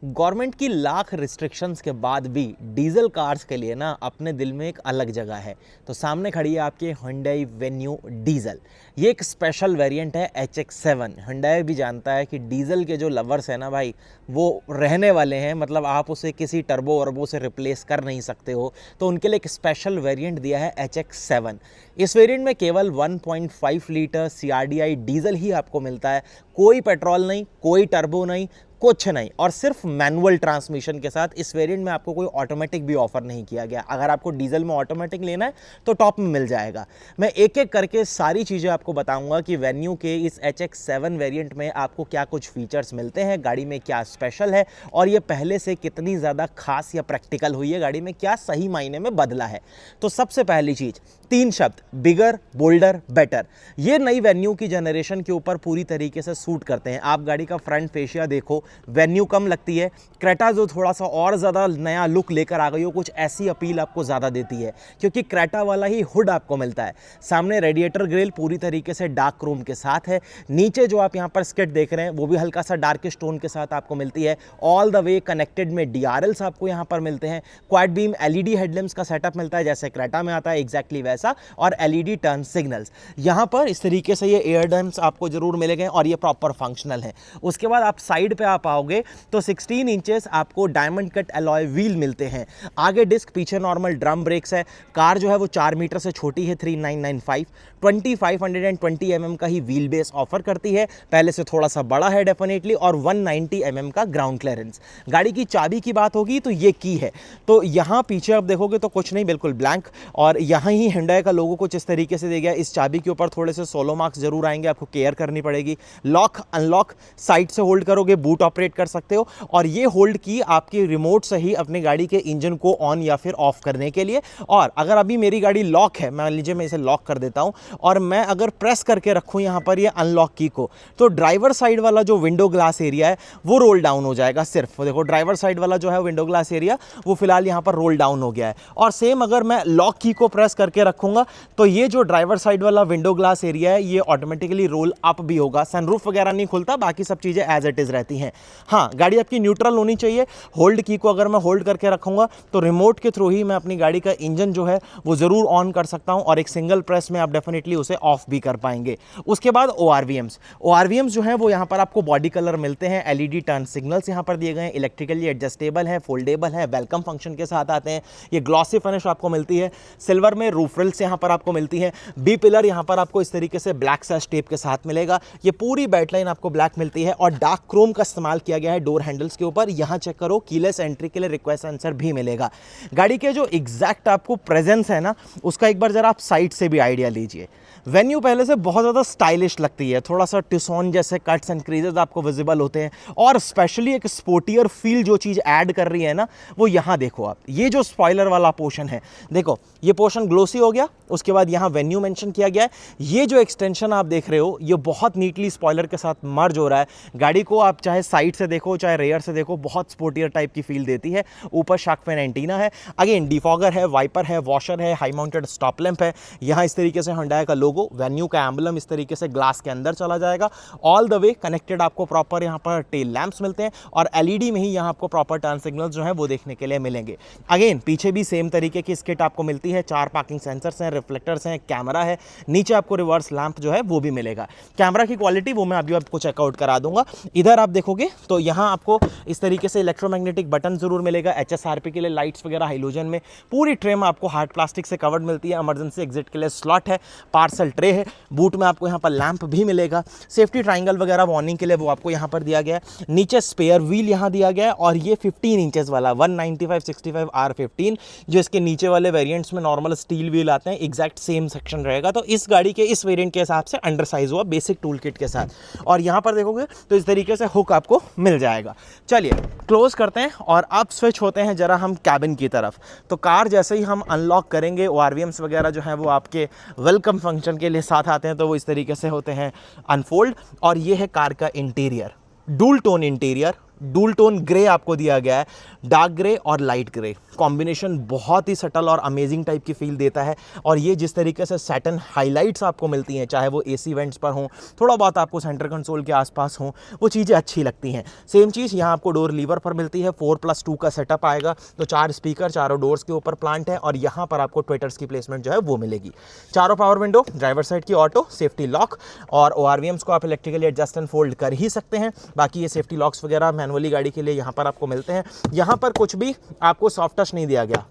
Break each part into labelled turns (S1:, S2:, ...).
S1: Government की lakh restrictions के बाद भी डीजल कार्स के लिए ना अपने दिल में एक अलग जगह है। तो सामने खड़ी है आपकी Hyundai वेन्यू डीजल। ये एक स्पेशल वेरिएंट है HX7। Hyundai भी जानता है कि डीजल के जो लवर्स हैं ना भाई, वो रहने वाले हैं, मतलब आप उसे किसी टर्बो वर्बो से रिप्लेस कर नहीं सकते हो। तो उनके लिए एक स्पेशल वेरिएंट दिया है HX7। इस वेरिएंट में केवल 1.5 लीटर CRDI डीजल ही आपको मिलता है। कोई पेट्रोल नहीं, कोई टर्बो नहीं, कुछ नहीं, और सिर्फ मैनुअल ट्रांसमिशन के साथ। इस वेरिएंट में आपको कोई ऑटोमेटिक भी ऑफर नहीं किया गया। अगर आपको डीजल में ऑटोमेटिक लेना है तो टॉप में मिल जाएगा। मैं एक एक करके सारी चीज़ें आपको बताऊंगा कि वेन्यू के इस HX7 वेरिएंट में आपको क्या कुछ फीचर्स मिलते हैं, गाड़ी में क्या स्पेशल है, और ये पहले से कितनी ज़्यादा खास या प्रैक्टिकल हुई है, गाड़ी में क्या सही मायने में बदला है। तो सबसे पहली चीज़, 3 शब्द, बिगर, बोल्डर, बेटर। ये नई वेन्यू की जनरेशन के ऊपर पूरी तरीके से सूट करते हैं। आप गाड़ी का फ्रंट फेशिया देखो, वेन्यू कम लगती है। क्रेटा जो थोड़ा सा और ज़्यादा नया लुक लेकर आ गई हो, कुछ ऐसी अपील आपको ज़्यादा देती है, क्योंकि क्रेटा वाला ही हुड आपको मिलता है। सामने रेडिएटर ग्रिल पूरी तरीके से डार्क क्रोम के साथ है। नीचे जो आप यहाँ पर स्किट देख रहे हैं वो भी हल्का सा डार्क स्टोन के साथ आपको मिलती है। ऑल द वे कनेक्टेड में DRLs आपको यहाँ पर मिलते हैं। क्वाड बीम LED हेडलैम्प्स का सेटअप मिलता है जैसे क्रेटा में आता है, एग्जैक्टली वैसा, और LED टर्न सिग्नल्स। यहाँ पर इस तरीके से ये एयर डम्प्स आपको जरूर मिलेंगे और ये प्रॉपर फंक्शनल है। उसके बाद आप साइड पे आप आओगे तो 16 इंचेस आपको डायमंड कट अलॉय व्हील मिलते हैं। आगे डिस्क, पीछे नॉर्मल ड्रम ब्रेक्स है। कार जो है वो 4 मीटर से छोटी है, 3995। 2520 mm का ही व्हील बेस ऑफर करती है, पहले से थोड़ा सा बड़ा है डेफिनेटली, और 190 mm का ग्राउंड क्लियरेंस। गाड़ी की चाबी की बात होगी तो ये की है, तो यहाँ पीछे आप देखोगे तो कुछ नहीं, बिल्कुल ब्लैंक, और यहाँ ही Hyundai का लोगो कुछ इस तरीके से दे गया। इस चाबी के ऊपर थोड़े से सोलो मार्क्स जरूर आएंगे, आपको केयर करनी पड़ेगी। लॉक अनलॉक साइड से होल्ड करोगे, बूट ऑपरेट कर सकते हो, और ये होल्ड की आपकी रिमोट से ही अपनी गाड़ी के इंजन को ऑन या फिर ऑफ करने के लिए। और अगर अभी मेरी गाड़ी लॉक है, मान लीजिए मैं इसे लॉक कर देता हूं और मैं अगर प्रेस करके रखूं यहां पर ये अनलॉक की को, तो ड्राइवर साइड वाला जो विंडो ग्लास एरिया है वो रोल डाउन हो जाएगा। सिर्फ देखो, ड्राइवर साइड वाला जो है विंडो ग्लास एरिया वो फिलहाल यहां पर रोल डाउन हो गया है। और सेम अगर मैं लॉक की को प्रेस करके रखूंगा तो ये जो ड्राइवर साइड वाला विंडो ग्लास एरिया है ये ऑटोमेटिकली रोल अप भी होगा। सनरूफ वगैरह नहीं खुलता, बाकी सब चीजें एज इट इज रहती हैं। हाँ, गाड़ी आपकी न्यूट्रल होनी चाहिए। होल्ड की को अगर मैं होल्ड करके रखूंगा तो रिमोट के थ्रू ही मैं अपनी गाड़ी का इंजन जो है वो जरूर ऑन कर सकता हूं, और एक सिंगल प्रेस में आप डेफिनेटली उसे ऑफ भी कर पाएंगे। उसके बाद ORVMs जो है वो यहां पर आपको बॉडी कलर मिलते हैं। LED टर्न सिग्नल्स यहां पर दिए गए हैं, इलेक्ट्रिकली एडजस्टेबल है, फोल्डेबल है, वेलकम फंक्शन के साथ आते हैं। ये ग्लॉसी फिनिश आपको मिलती है। सिल्वर में रूफ रिल्स यहां पर आपको मिलती है। बी पिलर यहां पर आपको इस तरीके से ब्लैक सैश टेप के साथ मिलेगा। ये पूरी बैटलाइन आपको ब्लैक मिलती है, और डार्क क्रोम का इस्तेमाल किया गया है डोर हैंडल्स के ऊपर। यहां चेक करो, कीलेस एंट्री के लिए रिक्वेस्ट आंसर भी मिलेगा। गाड़ी के जो एग्जैक्ट आपको प्रेजेंस है ना, उसका एक बार जरा आप साइड से भी आइडिया लीजिए। वेन्यू पहले से बहुत ज़्यादा स्टाइलिश लगती है, थोड़ा सा टिसॉन जैसे कट्स एंड क्रीजेस आपको विजिबल होते हैं, और स्पेशली एक स्पोर्टियर फील जो चीज़ ऐड कर रही है ना, वो यहाँ देखो आप। ये जो स्पॉइलर वाला पोर्शन है, देखो ये पोर्शन ग्लोसी हो गया, उसके बाद यहाँ वेन्यू मेंशन किया गया है। ये जो एक्सटेंशन आप देख रहे हो ये बहुत नीटली स्पॉइलर के साथ मर्ज हो रहा है। गाड़ी को आप चाहे साइड से देखो चाहे रेयर से देखो, बहुत स्पोर्टियर टाइप की फील देती है। ऊपर शार्क फिन एंटीना है, अगेन डिफॉगर है, वाइपर है, वॉशर है, हाई माउंटेड स्टॉप लैंप है। यहाँ इस तरीके से Hyundai का लोगो, वेन्यू का एम्बलम इस तरीके से ग्लास के अंदर चला जाएगा। ऑल द वे कनेक्टेड आपको प्रॉपर यहाँ पर टेल लैंप्स मिलते हैं, और LED में ही यहाँ आपको प्रॉपर टर्न सिग्नल्स जो है वो देखने के लिए मिलेंगे। अगेन पीछे भी सेम तरीके की स्किट आपको मिलती है। 4 पार्किंग सेंसर्स हैं, रिफ्लेक्टर्स हैं, कैमरा है, नीचे आपको रिवर्स लैंप जो है वो भी मिलेगा। कैमरा की क्वालिटी वो मैं अभी आपको चेकआउट करा दूंगा। इधर आप देखोगे तो यहाँ आपको इस तरीके से इलेक्ट्रोमैग्नेटिक बटन जरूर मिलेगा। HSRP के लिए लाइट्स वगैरह हाइलोजन में। पूरी ट्रेम आपको हार्ड प्लास्टिक से कवर्ड मिलती है। इमरजेंसी एग्जिट के लिए स्लॉट है, पार्सल ट्रे है, बूट में आपको यहाँ पर लैंप भी मिलेगा। सेफ्टी ट्राइंगल वगैरह वार्निंग के लिए वो आपको यहाँ पर दिया गया है। नीचे स्पेयर व्हील यहाँ दिया गया है, और ये 15 इंचेस वाला 195/65 R15 जो इसके नीचे वाले वेरिएंट्स में नॉर्मल स्टील व्हील आते हैं, एग्जैक्ट सेम सेक्शन रहेगा। तो इस गाड़ी के इस वेरिएंट के हिसाब से अंडर साइज हुआ बेसिक टूल किट के साथ। और यहाँ पर देखोगे तो इस तरीके से हुक आपको मिल जाएगा। चलिए क्लोज करते हैं और अब स्विच होते हैं जरा हम कैबिन की तरफ। तो कार जैसे ही हम अनलॉक करेंगे, ORVMs वगैरह जो है वो आपके वेलकम फंक्शन के लिए साथ आते हैं, तो वो इस तरीके से होते हैं अनफोल्ड। और ये है कार का interior, dual tone interior, dual tone grey आपको दिया गया है, डार्क ग्रे और लाइट ग्रे। कॉम्बिनेशन बहुत ही सटल और अमेजिंग टाइप की फील देता है। और ये जिस तरीके से सैटन हाइलाइट्स आपको मिलती हैं, चाहे वो एसी वेंट्स पर हों, थोड़ा बहुत आपको सेंटर कंसोल के आसपास हों, वो चीज़ें अच्छी लगती हैं। सेम चीज़ यहाँ आपको डोर लीवर पर मिलती है। 4+2 का सेटअप आएगा, तो 4 स्पीकर चारों डोर्स के ऊपर प्लांट है, और यहाँ पर आपको ट्विटर्स की प्लेसमेंट जो है वो मिलेगी। चारों पावर विंडो, ड्राइवर साइड की ऑटो, सेफ्टी लॉक, और ORVMs को आप इलेक्ट्रिकली एडजस्ट एंड फोल्ड कर ही सकते हैं। बाकी ये सेफ्टी लॉक्स वगैरह मैनुअली गाड़ी के लिए यहाँ पर आपको मिलते हैं। यहाँ पर कुछ भी आपको सॉफ्ट टच नहीं दिया गया,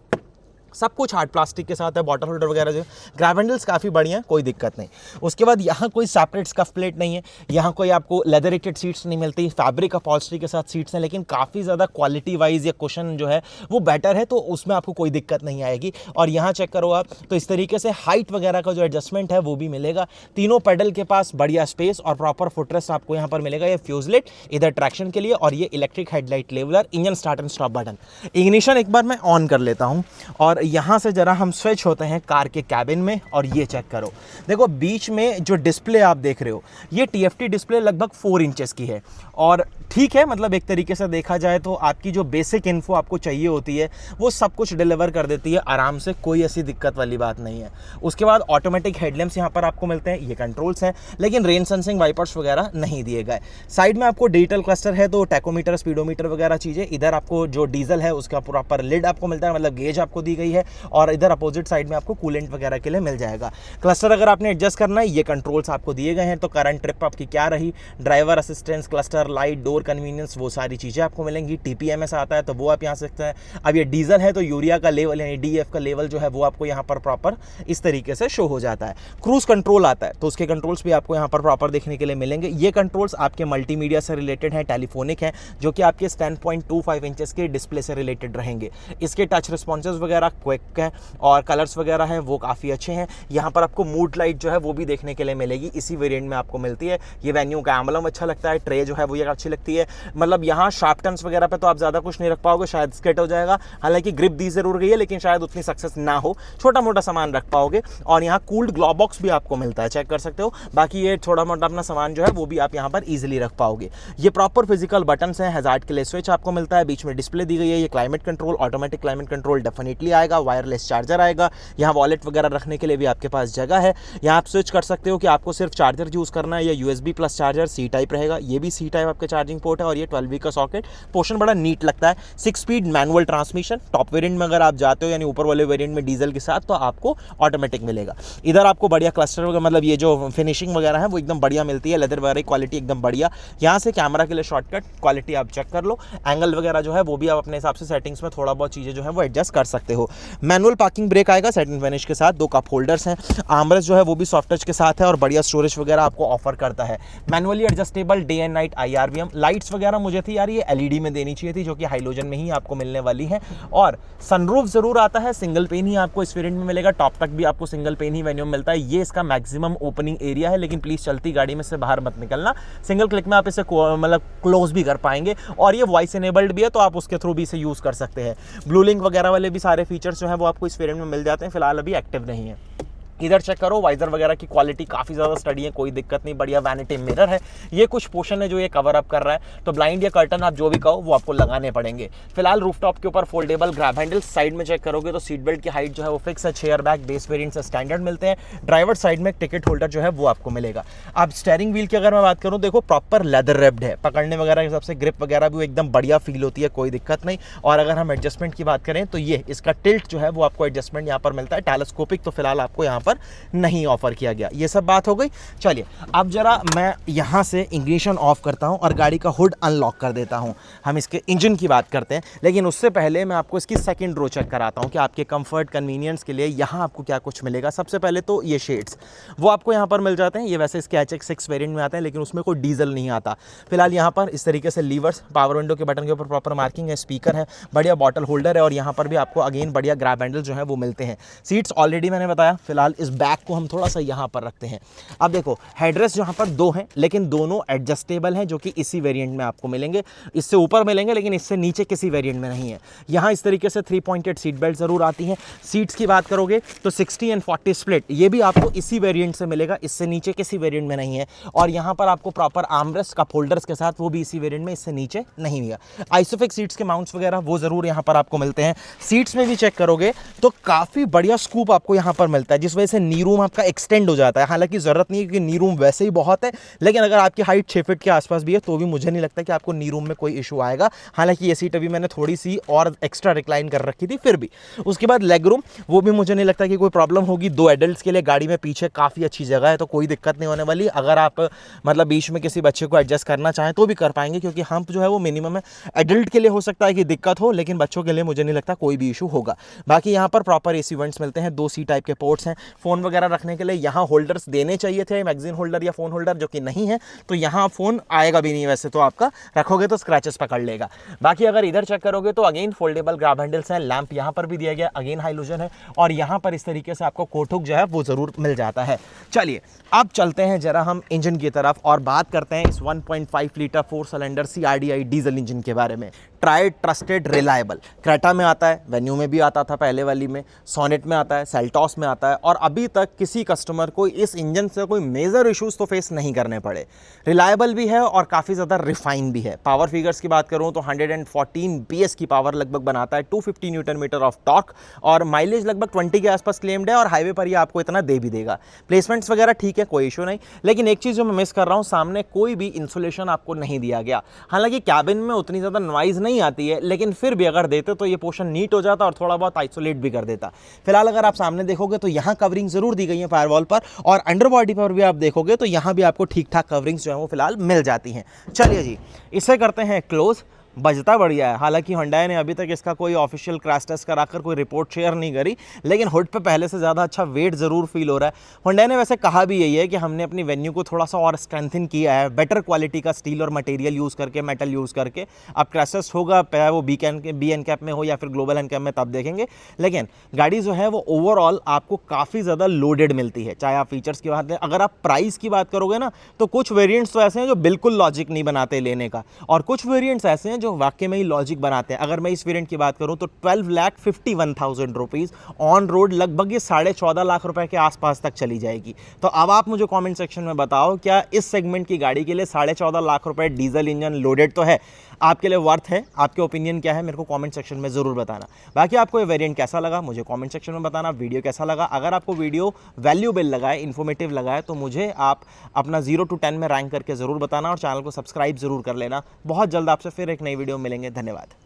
S1: सब कुछ हार्ड प्लास्टिक के साथ है। बॉटल होल्डर वगैरह जो ग्रैब हैंडल्स काफ़ी बढ़िया है, कोई दिक्कत नहीं। उसके बाद यहाँ कोई सेपरेट स्कफ प्लेट नहीं है, यहाँ कोई आपको लेदरेटेड सीट्स नहीं मिलती, फैब्रिक अपॉल्स्ट्री के साथ सीट्स हैं, लेकिन काफ़ी ज़्यादा क्वालिटी वाइज या कुशन जो है वो बेटर है, तो उसमें आपको कोई दिक्कत नहीं आएगी। और यहाँ चेक करो आप, तो इस तरीके से हाइट वगैरह का जो एडजस्टमेंट है वो भी मिलेगा। तीनों पेडल के पास बढ़िया स्पेस और प्रॉपर फुटरेस्ट आपको यहाँ पर मिलेगा। ये फ्यूजलेट इधर ट्रैक्शन के लिए, और ये electric headlight leveller, engine start and stop button. Ignition एक बार मैं ऑन कर लेता हूँ, और यहाँ से जरा हम स्विच होते हैं कार के कैबिन में, और ये चेक करो, देखो बीच में जो डिस्प्ले आप देख रहे हो, ये TFT डिस्प्ले लगभग 4 इंचेस की है। और ठीक है, मतलब एक तरीके से देखा जाए तो आपकी जो बेसिक इन्फो आपको चाहिए होती है वो सब कुछ डिलीवर कर देती है आराम से, कोई ऐसी दिक्कत वाली बात नहीं है। उसके बाद ऑटोमेटिक हेडलैम्प्स यहाँ पर आपको मिलते हैं, ये कंट्रोल्स हैं, लेकिन रेन सेंसिंग वाइपर्स वगैरह नहीं दिए गए। साइड में आपको डिजिटल क्लस्टर है, तो टैकोमीटर, स्पीडोमीटर वगैरह चीज़ें। इधर आपको जो डीजल है उसका प्रॉपर लिड आपको मिलता है, मतलब गेज आपको दी गई है, और इधर अपोजिट साइड में आपको कूलेंट वगैरह के लिए मिल जाएगा। क्लस्टर अगर आपने एडजस्ट करना है, ये कंट्रोल्स आपको दिए गए हैं। तो करंट ट्रिप आपकी क्या रही, driver assistance, cluster light, door convenience, वो सारी चीज़ें आपको मिलेंगी। TPMS आता है तो वो आप यहाँ से सकते हैं। अब ये डीजल है तो यूरिया का लेवल यानी DF का लेवल जो है वो आपको यहाँ पर प्रॉपर इस तरीके से शो हो जाता है। क्रूज कंट्रोल आता है तो उसके कंट्रोल्स भी आपको यहाँ पर प्रॉपर देखने के लिए मिलेंगे। ये कंट्रोल्स आपके मल्टीमीडिया से रिलेटेड हैं, टेलीफोनिक हैं, जो कि आपके 10.25 इंचेस के डिस्प्ले से रिलेटेड रहेंगे। इसके टच रिस्पॉन्सेज वगैरह क्विक है, और कलर्स वगैरह हैं वो काफ़ी अच्छे हैं। यहाँ पर आपको मूड लाइट जो है वो भी देखने के लिए मिलेगी, इसी वेरिएंट में आपको मिलती है। ये वेन्यू का एम्बलम अच्छा लगता है, ट्रे जो है वो ये अच्छी लगती है। मतलब यहाँ शार्प टर्न्स वगैरह पे तो आप ज़्यादा कुछ नहीं रख पाओगे, शायद स्केट हो जाएगा। हालांकि ग्रिप दी जरूर गई है, लेकिन शायद उतनी सक्सेस ना हो, छोटा मोटा सामान रख पाओगे। और यहाँ कूल्ड ग्लो बॉक्स भी आपको मिलता है, चेक कर सकते हो। बाकी ये थोड़ा मोटा अपना सामान जो है वो भी आप यहाँ पर ईजिली रख पाओगे। ये प्रॉपर फिजिकल बटन्स हैं, हैजार्ड के लिए स्विच आपको मिलता है, बीच में डिस्प्ले दी गई है। ये climate control, automatic climate control definitely आएगा, वायरलेस चार्जर आएगा। यहाँ वॉलेट वगैरह रखने के लिए भी आपके पास जगह है। यहाँ आप स्विच कर सकते हो कि आपको सिर्फ चार्जर यूज़ करना है या USB plus charger. C type रहेगा, ये भी C टाइप आपके चार्जिंग पोर्ट है, और ये 12V का सॉकेट। पोर्शन बड़ा नीट लगता है। 6 speed manual transmission. Top variant में अगर आप जाते हो यानी ऊपर वाले वेरिएंट में डीजल के साथ, तो आपको ऑटोमेटिक मिलेगा। इधर आपको बढ़िया क्लस्टर वगैरह, मतलब ये जो फिनिशिंग वगैरह है वो एकदम बढ़िया मिलती है, लेदर वगैरह क्वालिटी एकदम बढ़िया। यहाँ से कैमरा के लिए शॉर्टकट क्वालिटी आप चेक कर लो, एंगल वगैरह जो है वो भी आप अपने हिसाब से सेटिंग्स में थोड़ा बहुत चीज़ें जो है वो एडजस्ट कर सकते हो। मैनुअल पार्किंग ब्रेक आएगा सेट एंड फिनिश के साथ, 2 कप होल्डर्स हैं, आर्मरेस्ट जो है वो भी सॉफ्ट टच के साथ है, और बढ़िया स्टोरेज वगैरह आपको ऑफर करता है। Manually adjustable day and night IRVM lights वगैरह मुझे थी यार ये LED में देनी चाहिए थी, जो कि हाइलोजन में ही आपको मिलने वाली है। और सनरूफ जरूर आता है, सिंगल पेन ही आपको इस वेरिएंट में मिलेगा। टॉप तक भी आपको सिंगल पेन ही वेन्यू मिलता है। ये इसका मैक्सिमम ओपनिंग एरिया है, लेकिन प्लीज चलती गाड़ी में से बाहर मत निकलना, सिंगल क्लिक में आप इसे मतलब क्लोज भी कर पाएंगे। और ये वॉइस इनेबल्ड भी है, तो आप उसके थ्रू भी इसे यूज कर सकते हैं। ब्लू लिंक वगैरह वाले भी सारे फीचर्स जो है वो आपको इस वेरिएंट में मिल जाते हैं, फिलहाल अभी एक्टिव नहीं है। इधर चेक करो, वाइजर वगैरह की क्वालिटी काफ़ी ज़्यादा स्टडी है, कोई दिक्कत नहीं, बढ़िया वैनिटी मिरर है। ये कुछ पोर्शन है जो ये कवर अप कर रहा है, तो ब्लाइंड या कर्टन आप जो भी कहो वो आपको लगाने पड़ेंगे। फिलहाल रूफटॉप के ऊपर फोल्डेबल ग्रैब हैंडल। साइड में चेक करोगे तो सीट बेल्ट की हाइट जो है वो फिक्स है, चेयर बैग बेस वेरिएंट से स्टैंडर्ड मिलते हैं। ड्राइवर साइड में टिकट होल्डर जो है वो आपको मिलेगा। अब स्टेयरिंग व्हील की अगर मैं बात करूँ, देखो प्रॉपर लेदर रैप्ड है, पकड़ने वगैरह के हिसाब से ग्रिप वगैरह भी एकदम बढ़िया फील होती है, कोई दिक्कत नहीं। और अगर हम एडजस्टमेंट की बात करें तो ये इसका टिल्ट जो है वो आपको एडजस्टमेंट यहाँ पर मिलता है। टेलीस्कोपिक तो फिलहाल आपको यहाँ पर नहीं ऑफर किया गया। ये सब बात हो गई। चलिए अब जरा मैं यहां से इग्निशन ऑफ करता हूं और गाड़ी का हुड अनलॉक कर देता हूं। हम इसके इंजन की बात करते हैं, लेकिन उससे पहले मैं आपको इसकी सेकंड रो चेक कराता हूं कि आपके कंफर्ट कन्वीनियंस के लिए यहां आपको क्या कुछ मिलेगा। सबसे पहले तो ये शेड्स वो आपको यहां पर मिल जाते हैं। ये वैसे इसके HX6 वेरिएंट में आते हैं, लेकिन उसमें कोई डीजल नहीं आता। फिलहाल यहां पर इस तरीके से लीवर्स, पावर विंडो के बटन के ऊपर प्रॉपर मार्किंग है, स्पीकर है, बढ़िया बॉटल होल्डर है, और यहां पर भी आपको अगेन बढ़िया ग्रैब हैंडल जो है वो मिलते हैं। सीट्स ऑलरेडी मैंने बताया फिलहाल इस बैग को हम थोड़ा सा यहाँ पर रखते हैं। अब देखो हेडरेस्ट यहाँ पर दो हैं, लेकिन दोनों एडजस्टेबल हैं, जो कि इसी वेरिएंट में आपको मिलेंगे। इससे ऊपर मिलेंगे लेकिन इससे नीचे किसी वेरिएंट में नहीं है। यहाँ इस तरीके से 3 पॉइंटेड सीट बेल्ट ज़रूर आती हैं। सीट्स की बात करोगे तो 60 एंड 40 स्प्लिट, ये भी आपको इसी वेरिएंट से मिलेगा, इससे नीचे किसी वेरिएंट में नहीं है। और यहाँ पर आपको प्रॉपर आर्मरेस्ट कप होल्डर्स के साथ, वो भी इसी वेरिएंट में, इससे नीचे नहीं मिलेगा। आइसोफिक्स सीट्स के माउंट्स वगैरह वो ज़रूर यहाँ पर आपको मिलते हैं। सीट्स में भी चेक करोगे तो काफ़ी बढ़िया स्कूप आपको यहाँ पर मिलता है, जिस वजह से नी रूम आपका एक्सटेंड हो जाता है। हालांकि ज़रूरत नहीं है क्योंकि नी रूम वैसे ही बहुत है, लेकिन अगर आपकी हाइट 6 फीट के आसपास भी है तो भी मुझे नहीं लगता कि आपको नी रूम में कोई इशू आएगा। हालांकि ये सीट अभी मैंने थोड़ी सी और एक्स्ट्रा रिक्लाइन कर रखी थी फिर भी। उसके बाद लेग रूम, वो भी मुझे नहीं लगता कि कोई प्रॉब्लम होगी। 2 एडल्ट्स के लिए गाड़ी में पीछे काफ़ी अच्छी जगह है, तो कोई दिक्कत नहीं होने वाली। अगर आप मतलब बीच में किसी बच्चे को एडजस्ट करना चाहें तो भी कर पाएंगे, क्योंकि हम्प जो है वो मिनिमम है। एडल्ट के लिए हो सकता है कि दिक्कत हो, लेकिन बच्चों के लिए मुझे नहीं लगता कोई भी इशू होगा। बाकी यहाँ पर प्रॉपर एसी वेंट्स मिलते हैं, 2 सी टाइप के पोर्ट्स हैं। फ़ोन वगैरह रखने के लिए यहाँ होल्डर्स देने चाहिए थे, मैगजीन होल्डर या फ़ोन होल्डर, जो कि नहीं है, तो यहाँ फ़ोन आएगा भी नहीं। वैसे तो आपका रखोगे तो स्क्रैचेस पकड़ लेगा। बाकी अगर इधर चेक करोगे तो अगेन फोल्डेबल ग्रैब हैंडल्स हैं, लैंप यहाँ पर भी दिया गया, अगेन हाइलोजन है, और यहाँ पर इस तरीके से आपको कोट हुक जो है वो ज़रूर मिल जाता है। चलिए अब चलते हैं जरा हम इंजन की तरफ और बात करते हैं इस 1.5 litre 4 cylinder CRDI diesel engine के बारे में। Tried, trusted, reliable. क्रेटा में आता है, वेन्यू में भी आता था पहले वाली में, सोनेट में आता है, सेल्टॉस में आता है, और अभी तक किसी कस्टमर को इस इंजन से कोई मेजर इश्यूज तो फेस नहीं करने पड़े। रिलायबल भी है और काफ़ी ज़्यादा रिफाइन भी है। पावर फिगर्स की बात करूँ तो 114 PS की पावर लगभग बनाता है, 250 न्यूटन मीटर ऑफ टॉर्क, और माइलेज लगभग 20 के आसपास क्लेम्ड है, और हाईवे पर ये आपको इतना दे भी देगा। प्लेसमेंट्स वगैरह ठीक है, कोई इशू नहीं। लेकिन एक चीज़ जो मैं मिस कर रहा हूँ, सामने कोई भी इंसुलेशन आपको नहीं दिया गया। हालांकि कैबिन में उतनी ज़्यादा नॉइज़ नहीं आती है, लेकिन फिर भी अगर देते तो ये पोर्शन नीट हो जाता और थोड़ा बहुत आइसोलेट भी कर देता। फिलहाल अगर आप सामने देखोगे तो यहाँ कवरिंग जरूर दी गई है फायरवॉल पर, और अंडर बॉडी पर भी आप देखोगे तो यहाँ भी आपको ठीक ठाक कवरिंग्स जो है वो फिलहाल मिल जाती हैं। चलिए जी, इसे करते हैं क्लोज। बजता बढ़िया है। हालांकि Hyundai ने अभी तक इसका कोई ऑफिशियल क्रैश टेस्ट कराकर कोई रिपोर्ट शेयर नहीं करी, लेकिन हुड पे पहले से ज़्यादा अच्छा वेट ज़रूर फील हो रहा है। Hyundai ने वैसे कहा भी यही है कि हमने अपनी वेन्यू को थोड़ा सा और स्ट्रेंथन किया है, बेटर क्वालिटी का स्टील और मटेरियल यूज़ करके, मेटल यूज़ करके। अब क्रैश टेस्ट होगा, चाहे वो बी एन कैप में हो या फिर ग्लोबल एन कैप में, तब देखेंगे। लेकिन गाड़ी जो है वो ओवरऑल आपको काफ़ी ज़्यादा लोडेड मिलती है, चाहे आप फीचर्स की बात करें। अगर आप प्राइस की बात करोगे ना, तो कुछ वेरियंट्स तो ऐसे हैं जो बिल्कुल लॉजिक नहीं बनाते लेने का, और कुछ वेरियंट्स ऐसे हैं जो वाकई में ही लॉजिक बनाते हैं। अगर मैं इस वेरिएंट की बात करूं तो 12,51,000 रुपीज ऑन रोड, लगभग ये 14.5 लाख रुपए के आसपास तक चली जाएगी। तो अब आप मुझे कमेंट सेक्शन में बताओ, क्या इस सेगमेंट की गाड़ी के लिए 14.5 लाख रुपए डीजल इंजन लोडेड तो है, आपके लिए वर्थ है? आपके ओपिनियन क्या है मेरे को कमेंट सेक्शन में ज़रूर बताना। बाकी आपको ये वेरिएंट कैसा लगा मुझे कमेंट सेक्शन में बताना। वीडियो कैसा लगा, अगर आपको वीडियो वैल्यूएबल लगा है, इन्फॉर्मेटिव लगा है, तो मुझे आप अपना 0 to 10 में रैंक करके ज़रूर बताना, और चैनल को सब्सक्राइब ज़रूर कर लेना। बहुत जल्द आपसे फिर एक नई वीडियो मिलेंगे। धन्यवाद।